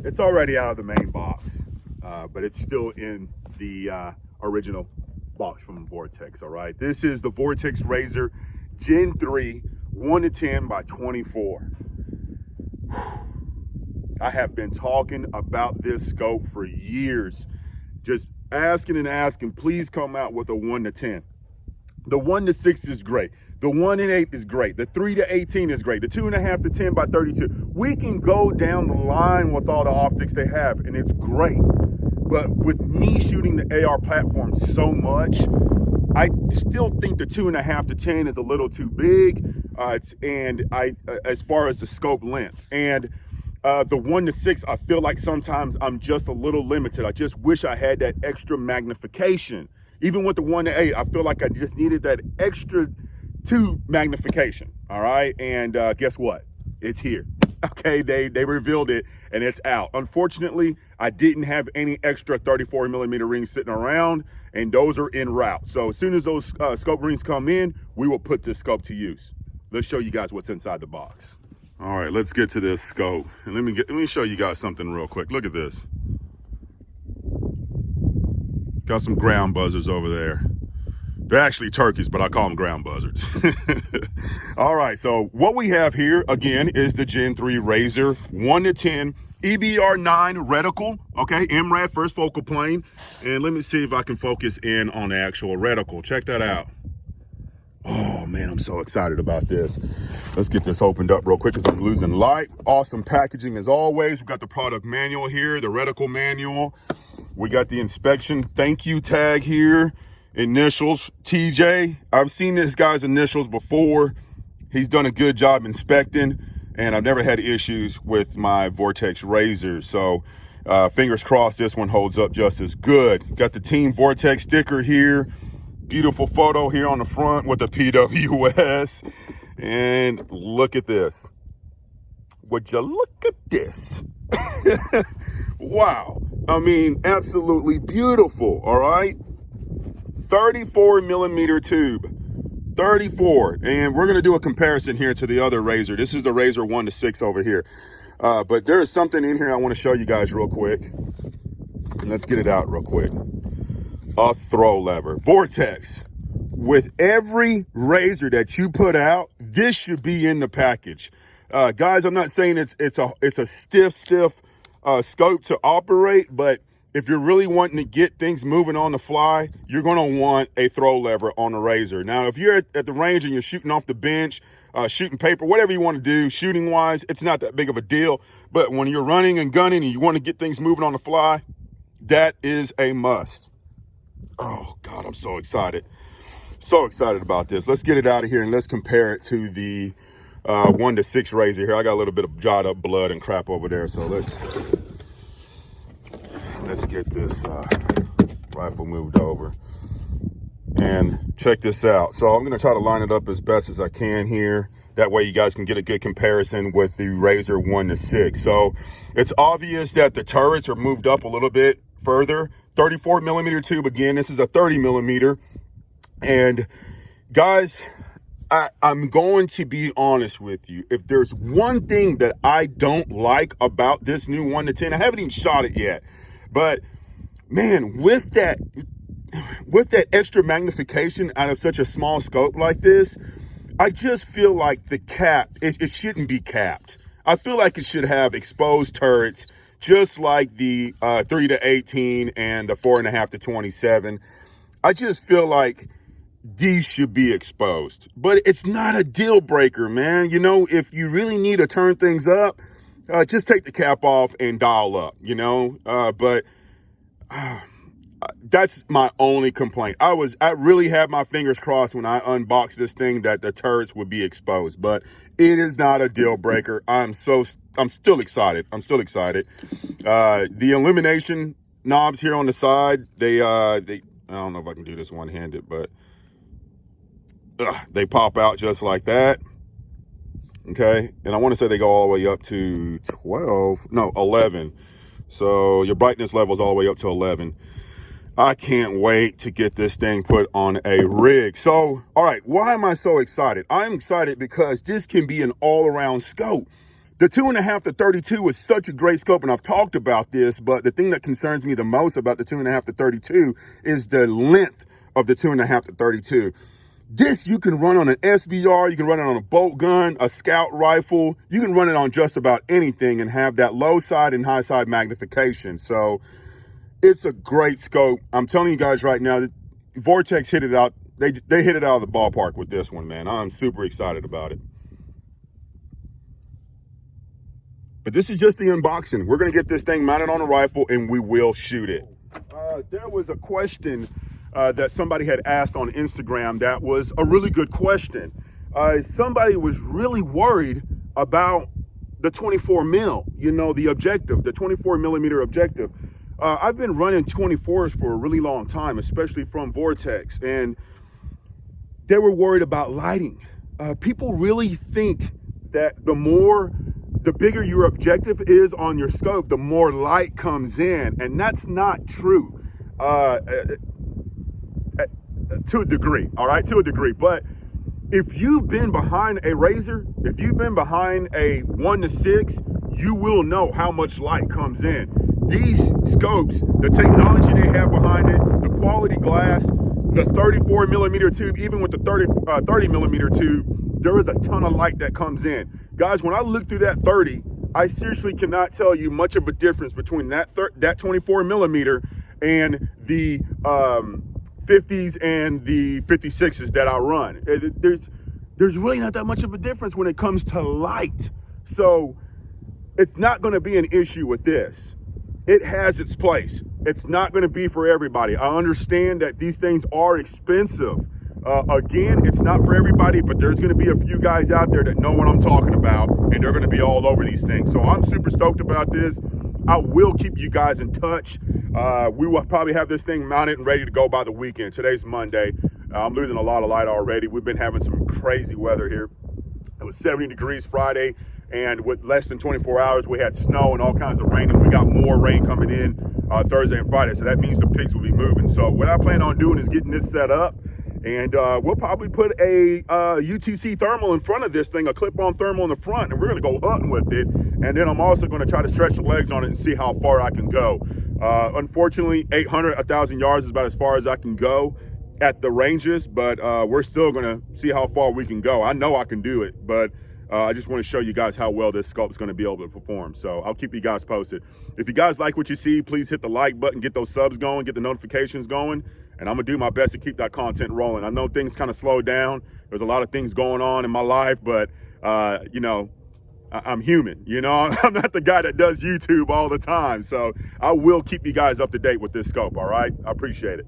It's already out of the main box, but it's still in the original box from Vortex, all right? This is the Vortex Razor Gen 3 1 to 10 by 24. I have been talking about this scope for years, just asking and asking, please come out with a 1 to 10. The 1 to 6 is great. The 1 and 8 is great. The 3 to 18 is great. The 2.5 to 10 by 32. We can go down the line with all the optics they have, and it's great. But with me shooting the AR platform so much, I still think the 2.5 to 10 is a little too big. As far as the scope length, and the 1 to 6, I feel like sometimes I'm just a little limited. I just wish I had that extra magnification. Even with the 1 to 8, I feel like I just needed that extra 2 magnification. All right, and guess what? It's here. Okay, they revealed it and it's out. Unfortunately, I didn't have any extra 34 millimeter rings sitting around, and those are en route. So as soon as those scope rings come in, we will put this scope to use. Let's show you guys what's inside the box. All right, let's get to this scope, and let me show you guys something real quick. Look at this. Got some ground buzzards over there. They're actually turkeys, but I call them ground buzzards. All right, so what we have here, again, is the Gen 3 Razor 1 to 10 EBR9 reticle, okay, MRAD first focal plane. And let me see if I can focus in on the actual reticle. Check that out. Oh man, I'm so excited about this. Let's get this opened up real quick because I'm losing light. Awesome packaging as always. We've got the product manual here, the reticle manual. We got the inspection thank you tag here. Initials, TJ. I've seen this guy's initials before. He's done a good job inspecting, and I've never had issues with my Vortex Razor. So fingers crossed this one holds up just as good. Got the Team Vortex sticker here. Beautiful photo here on the front with the PWS. And look at this. Would you look at this? Wow. I mean, absolutely beautiful, all right? 34 millimeter tube, 34. And we're gonna do a comparison here to the other Razor. This is the Razor 1 to 6 over here. But there is something in here I wanna show you guys real quick. Let's get it out real quick. A throw lever. Vortex, with every Razor that you put out, this should be in the package. Guys, I'm not saying it's a stiff scope to operate, but if you're really wanting to get things moving on the fly, you're gonna want a throw lever on a Razor. Now, if you're at the range and you're shooting off the bench, shooting paper, whatever you wanna do, shooting wise, it's not that big of a deal. But when you're running and gunning and you wanna get things moving on the fly, that is a must. Oh God, I'm so excited. So excited about this. Let's get it out of here and let's compare it to the 1 to 6 Razor here. I got a little bit of dried up blood and crap over there, so let's get this rifle moved over and check this out. So I'm gonna try to line it up as best as I can here. That way you guys can get a good comparison with the Razor 1 to 6. So it's obvious that the turrets are moved up a little bit further. 34 millimeter tube again. This is a 30 millimeter. And guys, I'm going to be honest with you. If there's one thing that I don't like about this new 1 to 10, I haven't even shot it yet, but man, with that extra magnification out of such a small scope like this, I just feel like the cap, it shouldn't be capped. I feel like it should have exposed turrets, just like the 3 to 18 and the 4.5 to 27. I just feel like these should be exposed, but it's not a deal breaker, man. You know, if you really need to turn things up, just take the cap off and dial up, you know, but that's my only complaint. I really had my fingers crossed when I unboxed this thing that the turrets would be exposed, but it is not a deal breaker. I'm still excited. I'm still excited. The Illumination knobs here on the side, they I don't know if I can do this one-handed, but they pop out just like that. Okay, and I want to say they go all the way up to 11. So your brightness level is all the way up to 11. I can't wait to get this thing put on a rig. So, all right, why am I so excited? I'm excited because this can be an all-around scope. The 2.5 to 32 is such a great scope, and I've talked about this, but the thing that concerns me the most about the 2.5 to 32 is the length of the 2.5 to 32. This you can run on an SBR, you can run it on a bolt gun, a scout rifle, you can run it on just about anything and have that low side and high side magnification. So it's a great scope. I'm telling you guys right now, Vortex hit it out. They hit it out of the ballpark with this one, man. I'm super excited about it. But this is just the unboxing. We're gonna get this thing mounted on a rifle and we will shoot it. There was a question that somebody had asked on Instagram that was a really good question. Somebody was really worried about the 24 mil, you know, the objective, the 24 millimeter objective. I've been running 24s for a really long time, especially from Vortex, and they were worried about lighting. People really think that the bigger your objective is on your scope, the more light comes in, and that's not true. To a degree, all right, to a degree. But if you've been behind a Razor, if you've been behind a 1-6, you will know how much light comes in. These scopes, the technology they have behind it, the quality glass, the 34 millimeter tube, even with the 30 millimeter tube, there is a ton of light that comes in. Guys, when I look through that 30, I seriously cannot tell you much of a difference between that 24 millimeter and the 50s and the 56s that I run. There's really not that much of a difference when it comes to light. So it's not going to be an issue with this. It has its place. It's not going to be for everybody. I understand that these things are expensive. Again, it's not for everybody, but there's going to be a few guys out there that know what I'm talking about, and they're going to be all over these things. So I'm super stoked about this. I will keep you guys in touch. We will probably have this thing mounted and ready to go by the weekend. Today's Monday. I'm losing a lot of light already. We've been having some crazy weather here. It was 70 degrees Friday, and with less than 24 hours, we had snow and all kinds of rain, and we got more rain coming in Thursday and Friday. So that means the pigs will be moving. So what I plan on doing is getting this set up, and we'll probably put a UTC thermal in front of this thing, a clip-on thermal in the front, and we're gonna go hunting with it. And then I'm also gonna try to stretch the legs on it and see how far I can go. Unfortunately, 800, 1,000 yards is about as far as I can go at the ranges, but we're still gonna see how far we can go. I know I can do it, but I just wanna show you guys how well this scope is gonna be able to perform. So I'll keep you guys posted. If you guys like what you see, please hit the like button, get those subs going, get the notifications going, and I'm gonna do my best to keep that content rolling. I know things kind of slowed down. There's a lot of things going on in my life, but you know, I'm human, you know? I'm not the guy that does YouTube all the time. So I will keep you guys up to date with this scope, all right? I appreciate it.